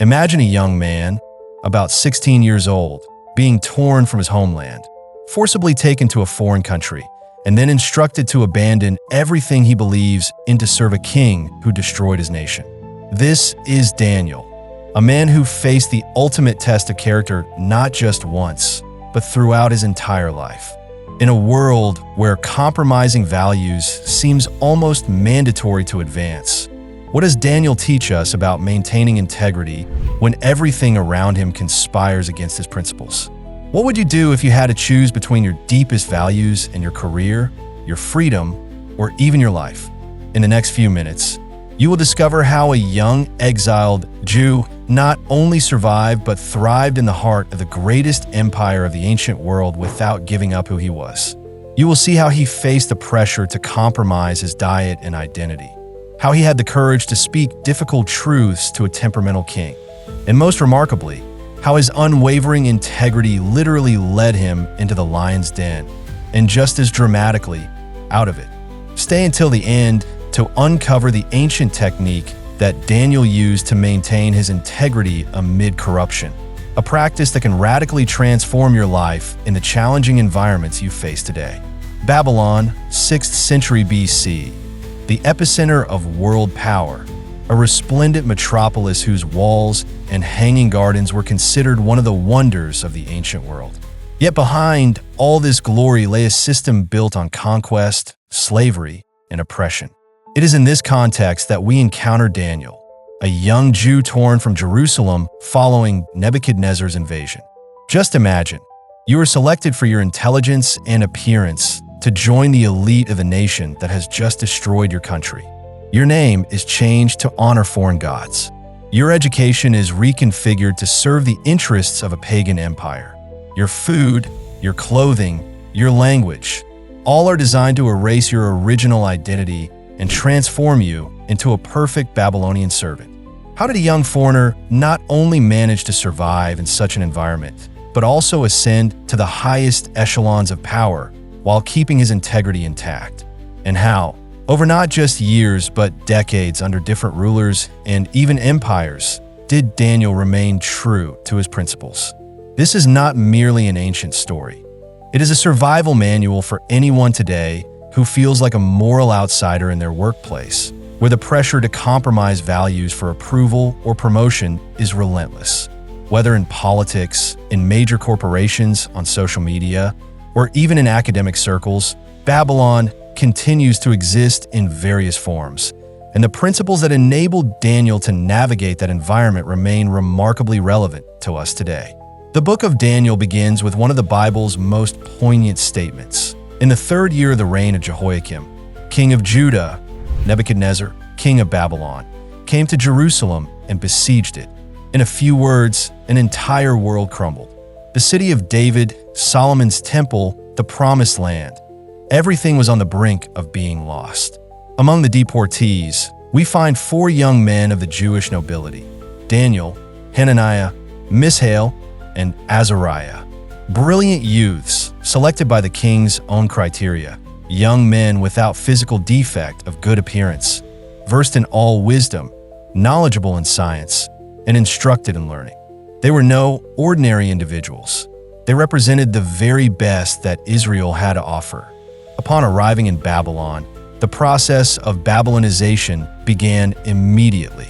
Imagine a young man, about 16 years old, being torn from his homeland, forcibly taken to a foreign country, and then instructed to abandon everything he believes and to serve a king who destroyed his nation. This is Daniel, a man who faced the ultimate test of character not just once, but throughout his entire life. In a world where compromising values seems almost mandatory to advance, what does Daniel teach us about maintaining integrity when everything around him conspires against his principles? What would you do if you had to choose between your deepest values and your career, your freedom, or even your life? In the next few minutes, you will discover how a young, exiled Jew not only survived but thrived in the heart of the greatest empire of the ancient world without giving up who he was. You will see how he faced the pressure to compromise his diet and identity, how he had the courage to speak difficult truths to a temperamental king, and most remarkably, how his unwavering integrity literally led him into the lion's den, and just as dramatically, out of it. Stay until the end to uncover the ancient technique that Daniel used to maintain his integrity amid corruption, a practice that can radically transform your life in the challenging environments you face today. Babylon, 6th century BC, the epicenter of world power, a resplendent metropolis whose walls and hanging gardens were considered one of the wonders of the ancient world. Yet behind all this glory lay a system built on conquest, slavery, and oppression. It is in this context that we encounter Daniel, a young Jew torn from Jerusalem following Nebuchadnezzar's invasion. Just imagine, you are selected for your intelligence and appearance to join the elite of a nation that has just destroyed your country. Your name is changed to honor foreign gods. Your education is reconfigured to serve the interests of a pagan empire. Your food, your clothing, your language, all are designed to erase your original identity and transform you into a perfect Babylonian servant. How did a young foreigner not only manage to survive in such an environment, but also ascend to the highest echelons of power while keeping his integrity intact? And how, over not just years but decades under different rulers and even empires, did Daniel remain true to his principles? This is not merely an ancient story. It is a survival manual for anyone today who feels like a moral outsider in their workplace, where the pressure to compromise values for approval or promotion is relentless. Whether in politics, in major corporations, on social media, or even in academic circles, Babylon continues to exist in various forms, and the principles that enabled Daniel to navigate that environment remain remarkably relevant to us today. The book of Daniel begins with one of the Bible's most poignant statements. In the 3rd year of the reign of Jehoiakim, king of Judah, Nebuchadnezzar, king of Babylon, came to Jerusalem and besieged it. In a few words, an entire world crumbled. The city of David, Solomon's temple, the promised land. Everything was on the brink of being lost. Among the deportees, we find 4 young men of the Jewish nobility: Daniel, Hananiah, Mishael, and Azariah. Brilliant youths, selected by the king's own criteria, young men without physical defect of good appearance, versed in all wisdom, knowledgeable in science, and instructed in learning. They were no ordinary individuals. They represented the very best that Israel had to offer. Upon arriving in Babylon, the process of Babylonization began immediately.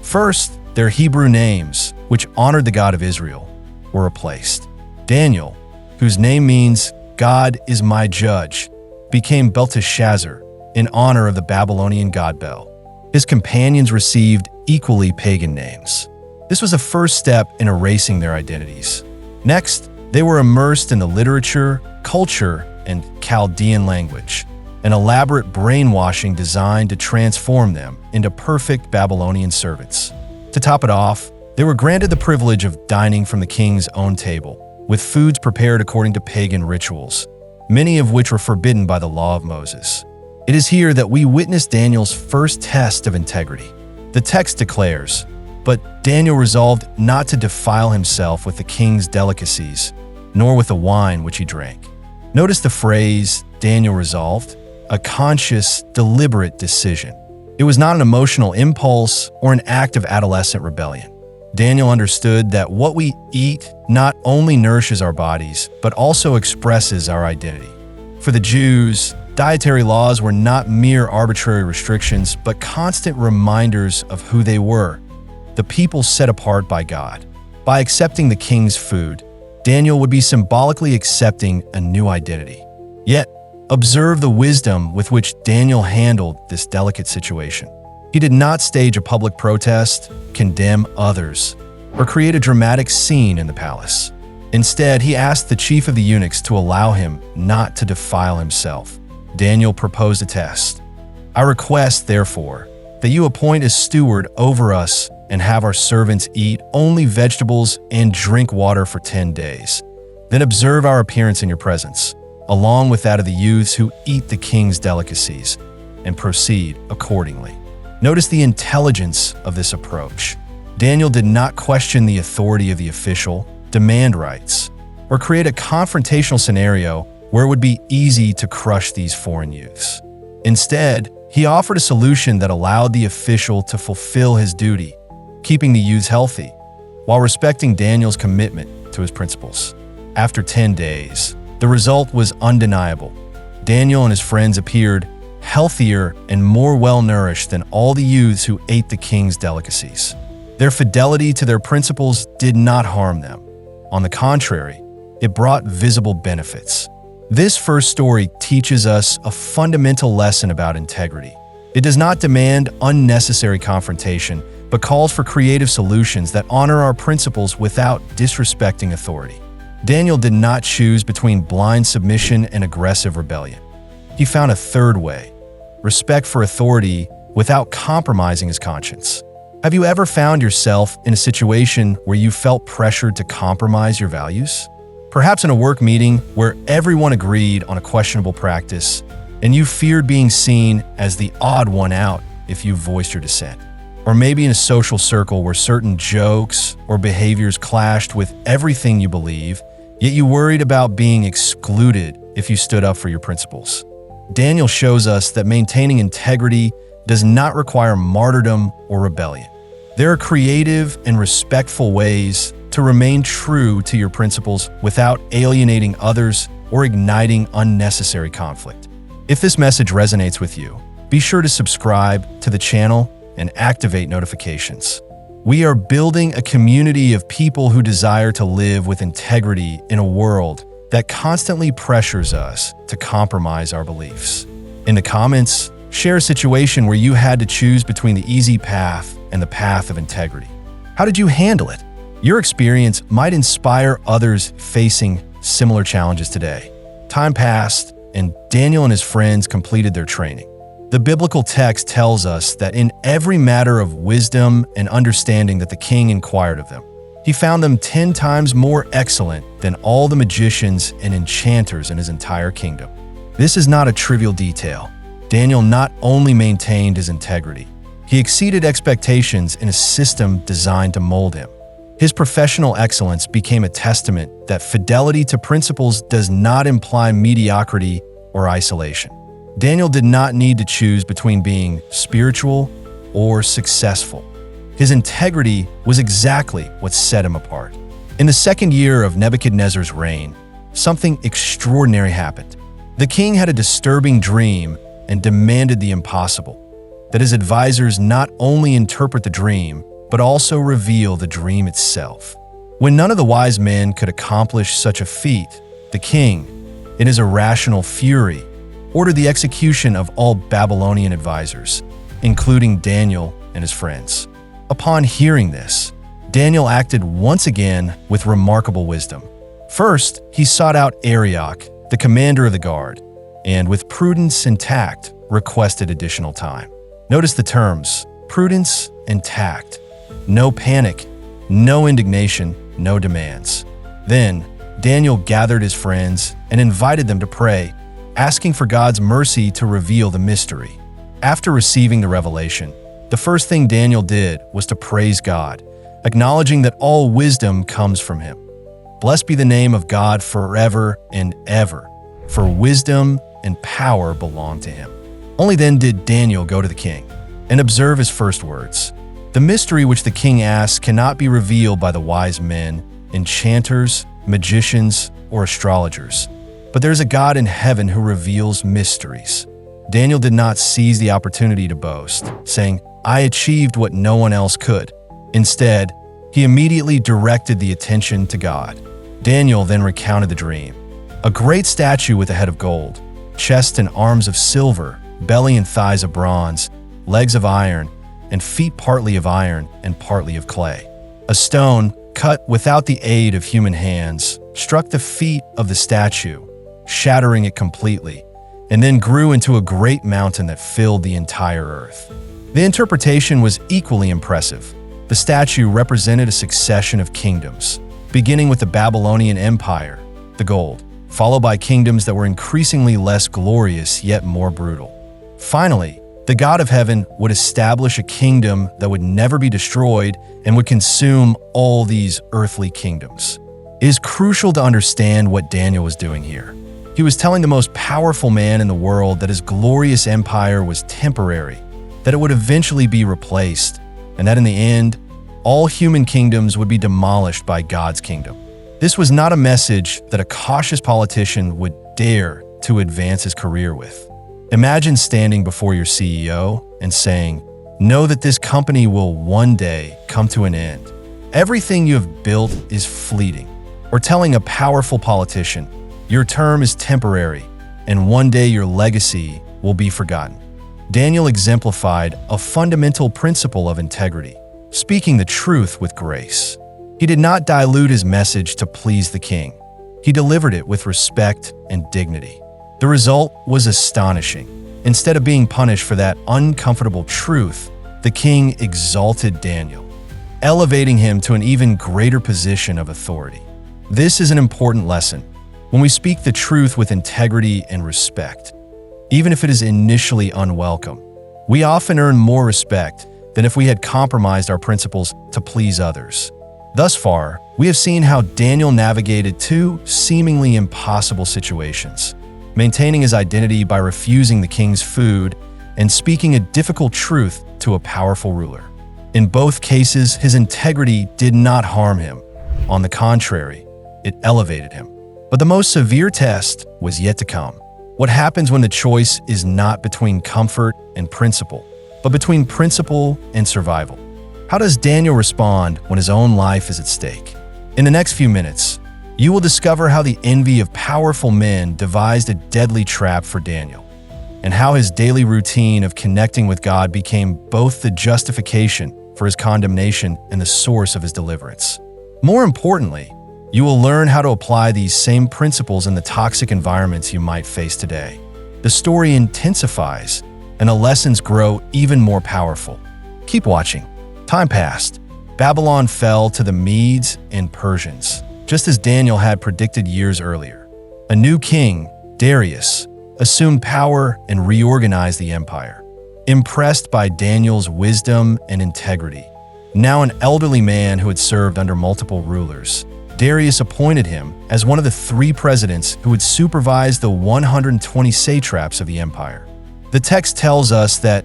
First, their Hebrew names, which honored the God of Israel, were replaced. Daniel, whose name means "God is my judge," became Belteshazzar in honor of the Babylonian god Bel. His companions received equally pagan names. This was a first step in erasing their identities. Next, they were immersed in the literature, culture, and Chaldean language, an elaborate brainwashing designed to transform them into perfect Babylonian servants. To top it off, they were granted the privilege of dining from the king's own table, with foods prepared according to pagan rituals, many of which were forbidden by the law of Moses. It is here that we witness Daniel's first test of integrity. The text declares, "But Daniel resolved not to defile himself with the king's delicacies, nor with the wine which he drank." Notice the phrase, Daniel resolved, a conscious, deliberate decision. It was not an emotional impulse or an act of adolescent rebellion. Daniel understood that what we eat not only nourishes our bodies, but also expresses our identity. For the Jews, dietary laws were not mere arbitrary restrictions, but constant reminders of who they were, the people set apart by God. By accepting the king's food, Daniel would be symbolically accepting a new identity. Yet, observe the wisdom with which Daniel handled this delicate situation. He did not stage a public protest, condemn others, or create a dramatic scene in the palace. Instead, he asked the chief of the eunuchs to allow him not to defile himself. Daniel proposed a test. "I request, therefore, that you appoint a steward over us and have our servants eat only vegetables and drink water for 10 days. Then observe our appearance in your presence, along with that of the youths who eat the king's delicacies, and proceed accordingly." Notice the intelligence of this approach. Daniel did not question the authority of the official, demand rights, or create a confrontational scenario where it would be easy to crush these foreign youths. Instead, he offered a solution that allowed the official to fulfill his duty, keeping the youths healthy, while respecting Daniel's commitment to his principles. After 10 days, the result was undeniable. Daniel and his friends appeared healthier and more well-nourished than all the youths who ate the king's delicacies. Their fidelity to their principles did not harm them. On the contrary, it brought visible benefits. This first story teaches us a fundamental lesson about integrity. It does not demand unnecessary confrontation, but calls for creative solutions that honor our principles without disrespecting authority. Daniel did not choose between blind submission and aggressive rebellion. He found a third way: respect for authority without compromising his conscience. Have you ever found yourself in a situation where you felt pressured to compromise your values? Perhaps in a work meeting where everyone agreed on a questionable practice, and you feared being seen as the odd one out if you voiced your dissent. Or maybe in a social circle where certain jokes or behaviors clashed with everything you believe, yet you worried about being excluded if you stood up for your principles. Daniel shows us that maintaining integrity does not require martyrdom or rebellion. There are creative and respectful ways to remain true to your principles without alienating others or igniting unnecessary conflict. If this message resonates with you, be sure to subscribe to the channel and activate notifications. We are building a community of people who desire to live with integrity in a world that constantly pressures us to compromise our beliefs. In the comments, share a situation where you had to choose between the easy path and the path of integrity. How did you handle it? Your experience might inspire others facing similar challenges today. Time passed, and Daniel and his friends completed their training. The biblical text tells us that in every matter of wisdom and understanding that the king inquired of them. He found them 10 times more excellent than all the magicians and enchanters in his entire kingdom. This is not a trivial detail. Daniel not only maintained his integrity, he exceeded expectations in a system designed to mold him. His professional excellence became a testament that fidelity to principles does not imply mediocrity or isolation. Daniel did not need to choose between being spiritual or successful. His integrity was exactly what set him apart. In the second year of Nebuchadnezzar's reign, something extraordinary happened. The king had a disturbing dream and demanded the impossible, that his advisors not only interpret the dream, but also reveal the dream itself. When none of the wise men could accomplish such a feat, the king, in his irrational fury, ordered the execution of all Babylonian advisors, including Daniel and his friends. Upon hearing this, Daniel acted once again with remarkable wisdom. First, he sought out Arioch, the commander of the guard, and with prudence and tact, requested additional time. Notice the terms, prudence and tact. No panic, no indignation, no demands. Then, Daniel gathered his friends and invited them to pray, asking for God's mercy to reveal the mystery. After receiving the revelation, the first thing Daniel did was to praise God, acknowledging that all wisdom comes from him. Blessed be the name of God forever and ever, for wisdom and power belong to him. Only then did Daniel go to the king and observe his first words. The mystery which the king asks cannot be revealed by the wise men, enchanters, magicians, or astrologers. But there's a God in heaven who reveals mysteries. Daniel did not seize the opportunity to boast, saying, "I achieved what no one else could." Instead, he immediately directed the attention to God. Daniel then recounted the dream. A great statue with a head of gold, chest and arms of silver, belly and thighs of bronze, legs of iron, and feet partly of iron and partly of clay. A stone, cut without the aid of human hands, struck the feet of the statue, shattering it completely, and then grew into a great mountain that filled the entire earth. The interpretation was equally impressive. The statue represented a succession of kingdoms, beginning with the Babylonian Empire, the gold, followed by kingdoms that were increasingly less glorious yet more brutal. Finally, the God of heaven would establish a kingdom that would never be destroyed and would consume all these earthly kingdoms. It is crucial to understand what Daniel was doing here. He was telling the most powerful man in the world that his glorious empire was temporary, that it would eventually be replaced, and that in the end, all human kingdoms would be demolished by God's kingdom. This was not a message that a cautious politician would dare to advance his career with. Imagine standing before your CEO and saying, "Know that this company will one day come to an end. Everything you have built is fleeting." Or telling a powerful politician, "Your term is temporary, and one day your legacy will be forgotten." Daniel exemplified a fundamental principle of integrity, speaking the truth with grace. He did not dilute his message to please the king. He delivered it with respect and dignity. The result was astonishing. Instead of being punished for that uncomfortable truth, the king exalted Daniel, elevating him to an even greater position of authority. This is an important lesson. When we speak the truth with integrity and respect, even if it is initially unwelcome, we often earn more respect than if we had compromised our principles to please others. Thus far, we have seen how Daniel navigated two seemingly impossible situations, maintaining his identity by refusing the king's food and speaking a difficult truth to a powerful ruler. In both cases, his integrity did not harm him. On the contrary, it elevated him. But the most severe test was yet to come. What happens when the choice is not between comfort and principle, but between principle and survival? How does Daniel respond when his own life is at stake? In the next few minutes, you will discover how the envy of powerful men devised a deadly trap for Daniel, and how his daily routine of connecting with God became both the justification for his condemnation and the source of his deliverance. More importantly, you will learn how to apply these same principles in the toxic environments you might face today. The story intensifies, and the lessons grow even more powerful. Keep watching. Time passed. Babylon fell to the Medes and Persians, just as Daniel had predicted years earlier. A new king, Darius, assumed power and reorganized the empire. Impressed by Daniel's wisdom and integrity, now an elderly man who had served under multiple rulers, Darius appointed him as one of the 3 presidents who would supervise the 120 satraps of the empire. The text tells us that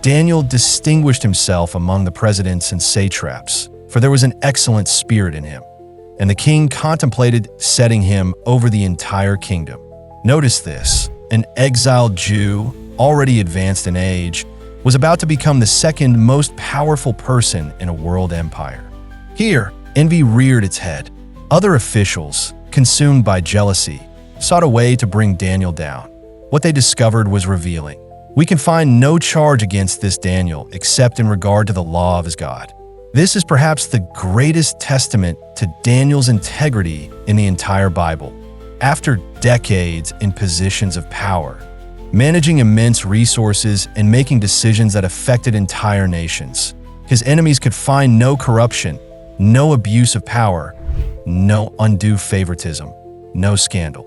Daniel distinguished himself among the presidents and satraps, for there was an excellent spirit in him, and the king contemplated setting him over the entire kingdom. Notice this: an exiled Jew, already advanced in age, was about to become the second most powerful person in a world empire. Here, envy reared its head. Other officials, consumed by jealousy, sought a way to bring Daniel down. What they discovered was revealing. We can find no charge against this Daniel except in regard to the law of his God. This is perhaps the greatest testament to Daniel's integrity in the entire Bible. After decades in positions of power, managing immense resources and making decisions that affected entire nations, his enemies could find no corruption, no abuse of power, no undue favoritism, no scandal.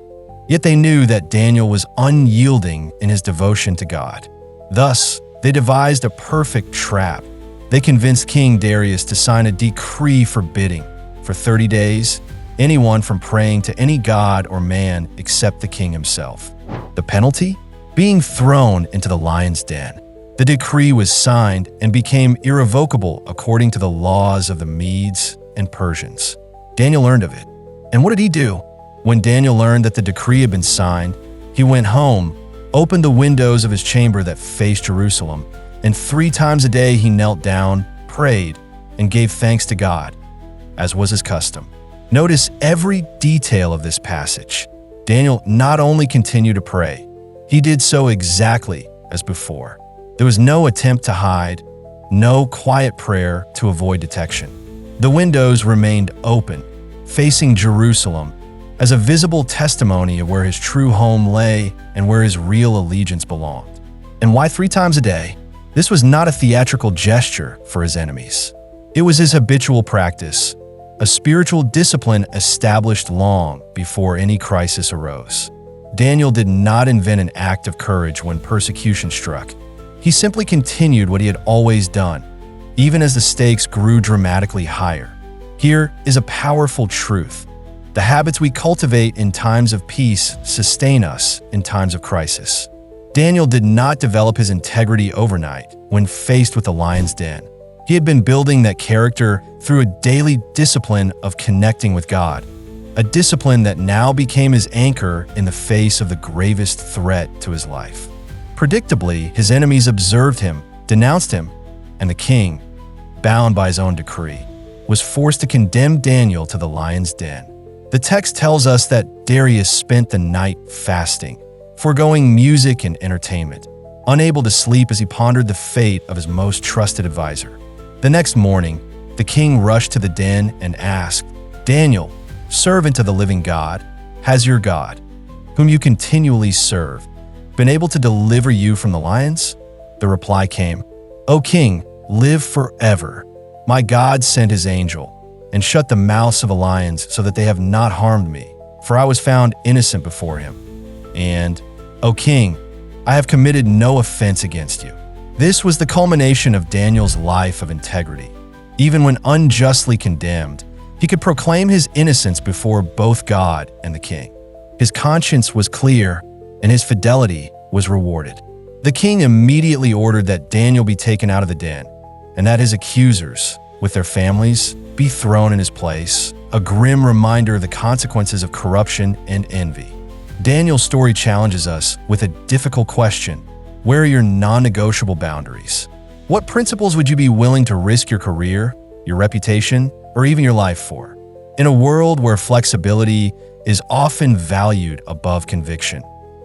Yet they knew that Daniel was unyielding in his devotion to God. Thus, they devised a perfect trap. They convinced King Darius to sign a decree forbidding, for 30 days, anyone from praying to any god or man except the king himself. The penalty? Being thrown into the lion's den. The decree was signed and became irrevocable according to the laws of the Medes and Persians. Daniel learned of it. And what did he do? When Daniel learned that the decree had been signed, he went home, opened the windows of his chamber that faced Jerusalem, and 3 times a day he knelt down, prayed, and gave thanks to God, as was his custom. Notice every detail of this passage. Daniel not only continued to pray, he did so exactly as before. There was no attempt to hide, no quiet prayer to avoid detection. The windows remained open, facing Jerusalem, as a visible testimony of where his true home lay and where his real allegiance belonged. And why 3 times a day? This was not a theatrical gesture for his enemies. It was his habitual practice, a spiritual discipline established long before any crisis arose. Daniel did not invent an act of courage when persecution struck. He simply continued what he had always done, even as the stakes grew dramatically higher. Here is a powerful truth. The habits we cultivate in times of peace sustain us in times of crisis. Daniel did not develop his integrity overnight when faced with the lion's den. He had been building that character through a daily discipline of connecting with God, a discipline that now became his anchor in the face of the gravest threat to his life. Predictably, his enemies observed him, denounced him, and the king, bound by his own decree, was forced to condemn Daniel to the lion's den. The text tells us that Darius spent the night fasting, foregoing music and entertainment, unable to sleep as he pondered the fate of his most trusted advisor. The next morning, the king rushed to the den and asked, "Daniel, servant of the living God, has your God, whom you continually serve, been able to deliver you from the lions?" The reply came, "O king, live forever. My God sent his angel and shut the mouths of the lions so that they have not harmed me, for I was found innocent before him. And, O king, I have committed no offense against you." This was the culmination of Daniel's life of integrity. Even when unjustly condemned, he could proclaim his innocence before both God and the king. His conscience was clear, and his fidelity was rewarded. The king immediately ordered that Daniel be taken out of the den, and that his accusers, with their families, be thrown in his place, a grim reminder of the consequences of corruption and envy. Daniel's story challenges us with a difficult question. Where are your non-negotiable boundaries? What principles would you be willing to risk your career, your reputation, or even your life for? In a world where flexibility is often valued above conviction,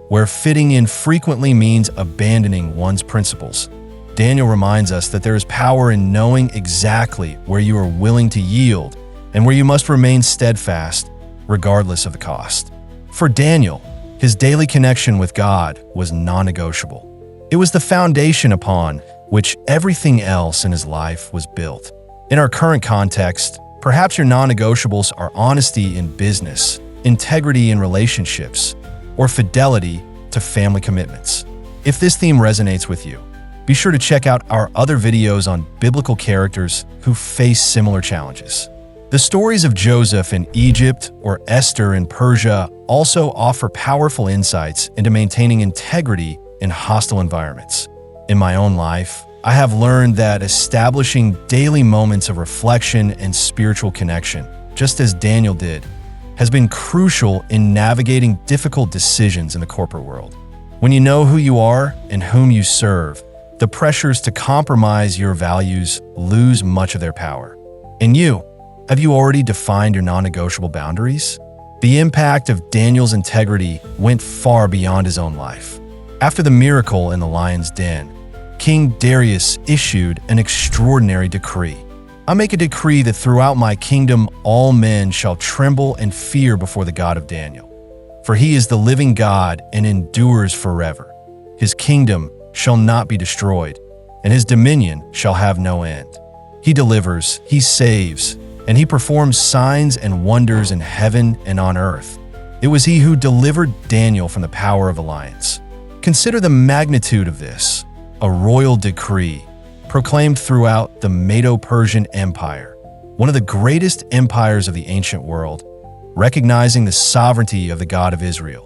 where fitting in frequently means abandoning one's principles, Daniel reminds us that there is power in knowing exactly where you are willing to yield and where you must remain steadfast, regardless of the cost. For Daniel, his daily connection with God was non-negotiable. It was the foundation upon which everything else in his life was built. In our current context, perhaps your non-negotiables are honesty in business, integrity in relationships, or fidelity to family commitments. If this theme resonates with you, be sure to check out our other videos on biblical characters who face similar challenges. The stories of Joseph in Egypt or Esther in Persia also offer powerful insights into maintaining integrity in hostile environments. In my own life, I have learned that establishing daily moments of reflection and spiritual connection, just as Daniel did, has been crucial in navigating difficult decisions in the corporate world. When you know who you are and whom you serve, the pressures to compromise your values lose much of their power. And you, have you already defined your non-negotiable boundaries? The impact of Daniel's integrity went far beyond his own life. After the miracle in the lion's den, King Darius issued an extraordinary decree. "I make a decree that throughout my kingdom all men shall tremble and fear before the God of Daniel. For he is the living God and endures forever. His kingdom shall not be destroyed, and his dominion shall have no end. He delivers, he saves, and he performs signs and wonders in heaven and on earth. It was he who delivered Daniel from the power of the lions." Consider the magnitude of this, a royal decree proclaimed throughout the Medo-Persian Empire, one of the greatest empires of the ancient world, recognizing the sovereignty of the God of Israel.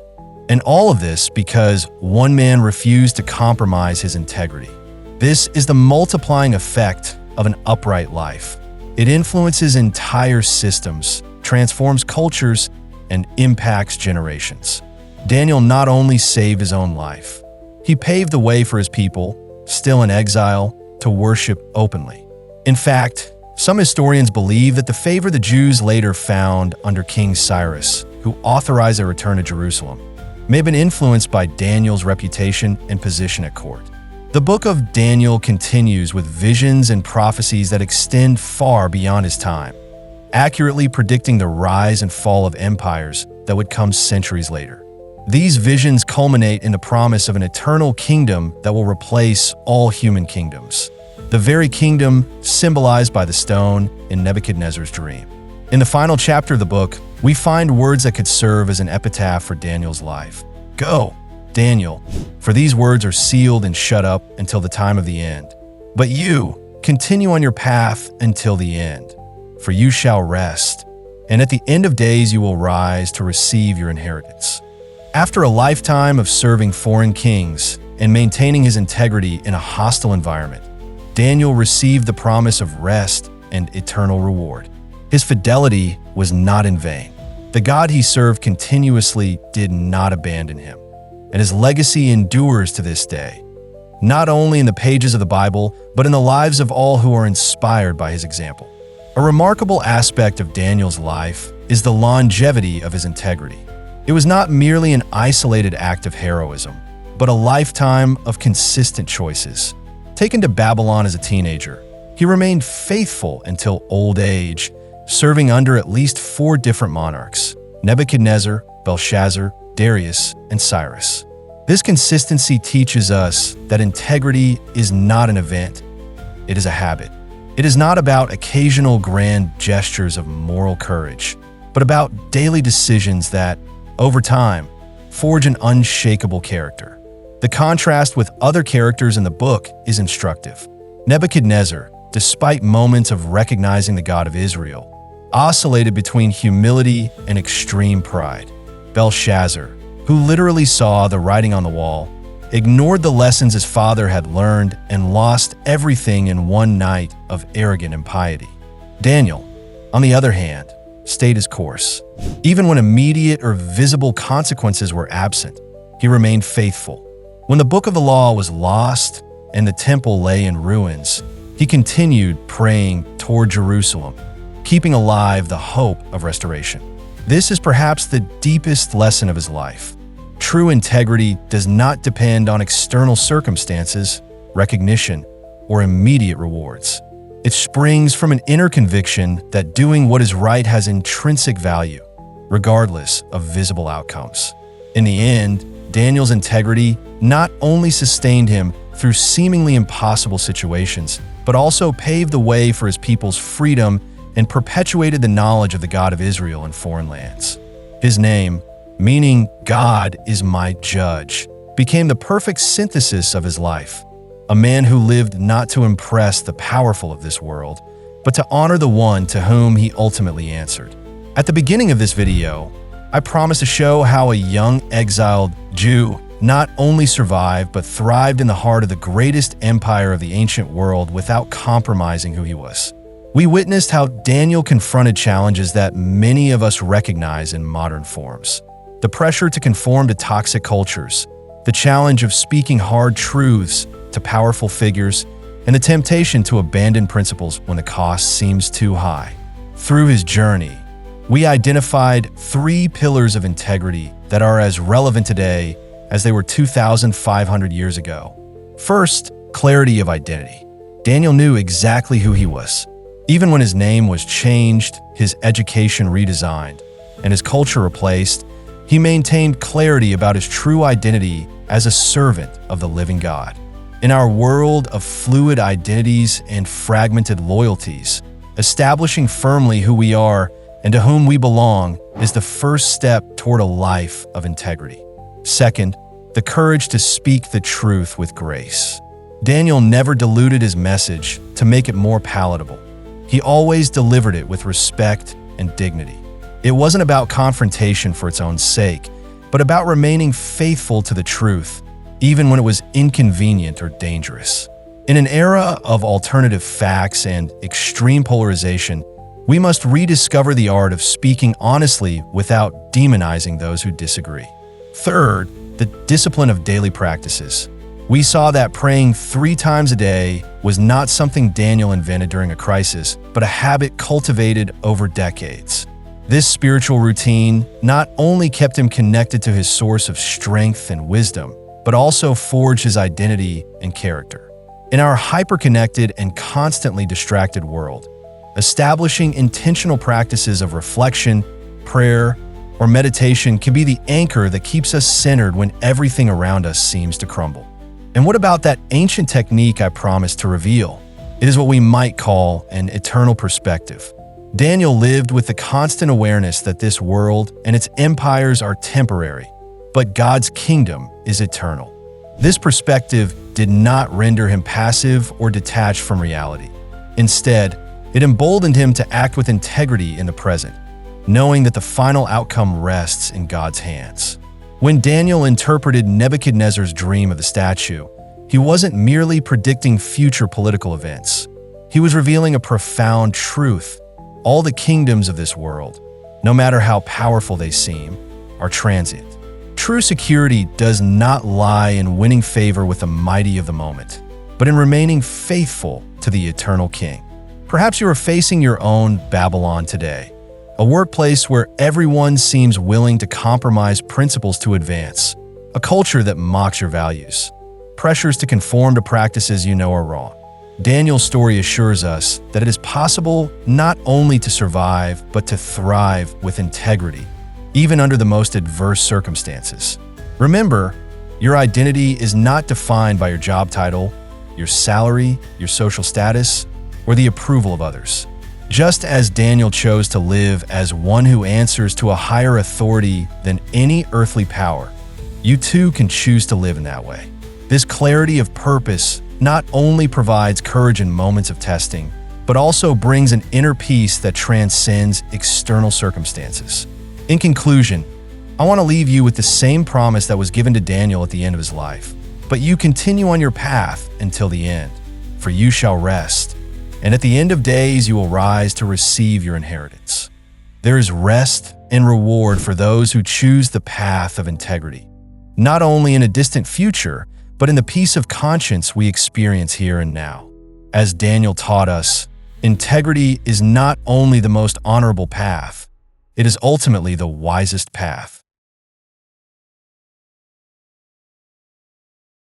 And all of this because one man refused to compromise his integrity. This is the multiplying effect of an upright life. It influences entire systems, transforms cultures, and impacts generations. Daniel not only saved his own life, he paved the way for his people, still in exile, to worship openly. In fact, some historians believe that the favor the Jews later found under King Cyrus, who authorized their return to Jerusalem, may have been influenced by Daniel's reputation and position at court. The book of Daniel continues with visions and prophecies that extend far beyond his time, accurately predicting the rise and fall of empires that would come centuries later. These visions culminate in the promise of an eternal kingdom that will replace all human kingdoms, the very kingdom symbolized by the stone in Nebuchadnezzar's dream. In the final chapter of the book, we find words that could serve as an epitaph for Daniel's life. Go, Daniel, for these words are sealed and shut up until the time of the end. But you, continue on your path until the end, for you shall rest, and at the end of days you will rise to receive your inheritance. After a lifetime of serving foreign kings and maintaining his integrity in a hostile environment, Daniel received the promise of rest and eternal reward. His fidelity was not in vain. The God he served continuously did not abandon him, and his legacy endures to this day, not only in the pages of the Bible, but in the lives of all who are inspired by his example. A remarkable aspect of Daniel's life is the longevity of his integrity. It was not merely an isolated act of heroism, but a lifetime of consistent choices. Taken to Babylon as a teenager, he remained faithful until old age, serving under at least 4 different monarchs: Nebuchadnezzar, Belshazzar, Darius, and Cyrus. This consistency teaches us that integrity is not an event, it is a habit. It is not about occasional grand gestures of moral courage, but about daily decisions that, over time, forge an unshakable character. The contrast with other characters in the book is instructive. Nebuchadnezzar, despite moments of recognizing the God of Israel, oscillated between humility and extreme pride. Belshazzar, who literally saw the writing on the wall, ignored the lessons his father had learned and lost everything in one night of arrogant impiety. Daniel, on the other hand, stayed his course. Even when immediate or visible consequences were absent, he remained faithful. When the book of the law was lost and the temple lay in ruins, he continued praying toward Jerusalem, keeping alive the hope of restoration. This is perhaps the deepest lesson of his life. True integrity does not depend on external circumstances, recognition, or immediate rewards. It springs from an inner conviction that doing what is right has intrinsic value, regardless of visible outcomes. In the end, Daniel's integrity not only sustained him through seemingly impossible situations, but also paved the way for his people's freedom and perpetuated the knowledge of the God of Israel in foreign lands. His name, meaning God is my judge, became the perfect synthesis of his life. A man who lived not to impress the powerful of this world, but to honor the one to whom he ultimately answered. At the beginning of this video, I promised to show how a young exiled Jew not only survived but thrived in the heart of the greatest empire of the ancient world without compromising who he was. We witnessed how Daniel confronted challenges that many of us recognize in modern forms. The pressure to conform to toxic cultures, the challenge of speaking hard truths to powerful figures, and the temptation to abandon principles when the cost seems too high. Through his journey, we identified 3 pillars of integrity that are as relevant today as they were 2,500 years ago. First, clarity of identity. Daniel knew exactly who he was. Even when his name was changed, his education redesigned, and his culture replaced, he maintained clarity about his true identity as a servant of the living God. In our world of fluid identities and fragmented loyalties, establishing firmly who we are and to whom we belong is the first step toward a life of integrity. Second, the courage to speak the truth with grace. Daniel never diluted his message to make it more palatable. He always delivered it with respect and dignity. It wasn't about confrontation for its own sake, but about remaining faithful to the truth, even when it was inconvenient or dangerous. In an era of alternative facts and extreme polarization, we must rediscover the art of speaking honestly without demonizing those who disagree. Third, the discipline of daily practices. We saw that praying 3 times a day was not something Daniel invented during a crisis, but a habit cultivated over decades. This spiritual routine not only kept him connected to his source of strength and wisdom, but also forged his identity and character. In our hyper-connected and constantly distracted world, establishing intentional practices of reflection, prayer, or meditation can be the anchor that keeps us centered when everything around us seems to crumble. And what about that ancient technique I promised to reveal? It is what we might call an eternal perspective. Daniel lived with the constant awareness that this world and its empires are temporary, but God's kingdom is eternal. This perspective did not render him passive or detached from reality. Instead, it emboldened him to act with integrity in the present, knowing that the final outcome rests in God's hands. When Daniel interpreted Nebuchadnezzar's dream of the statue, he wasn't merely predicting future political events. He was revealing a profound truth. All the kingdoms of this world, no matter how powerful they seem, are transient. True security does not lie in winning favor with the mighty of the moment, but in remaining faithful to the eternal King. Perhaps you are facing your own Babylon today, a workplace where everyone seems willing to compromise principles to advance, a culture that mocks your values, pressures to conform to practices you know are wrong. Daniel's story assures us that it is possible not only to survive, but to thrive with integrity, even under the most adverse circumstances. Remember, your identity is not defined by your job title, your salary, your social status, or the approval of others. Just as Daniel chose to live as one who answers to a higher authority than any earthly power, you too can choose to live in that way. This clarity of purpose not only provides courage in moments of testing, but also brings an inner peace that transcends external circumstances. In conclusion, I want to leave you with the same promise that was given to Daniel at the end of his life. But you continue on your path until the end, for you shall rest, and at the end of days you will rise to receive your inheritance. There is rest and reward for those who choose the path of integrity, not only in a distant future, but in the peace of conscience we experience here and now. As Daniel taught us, integrity is not only the most honorable path, it is ultimately the wisest path.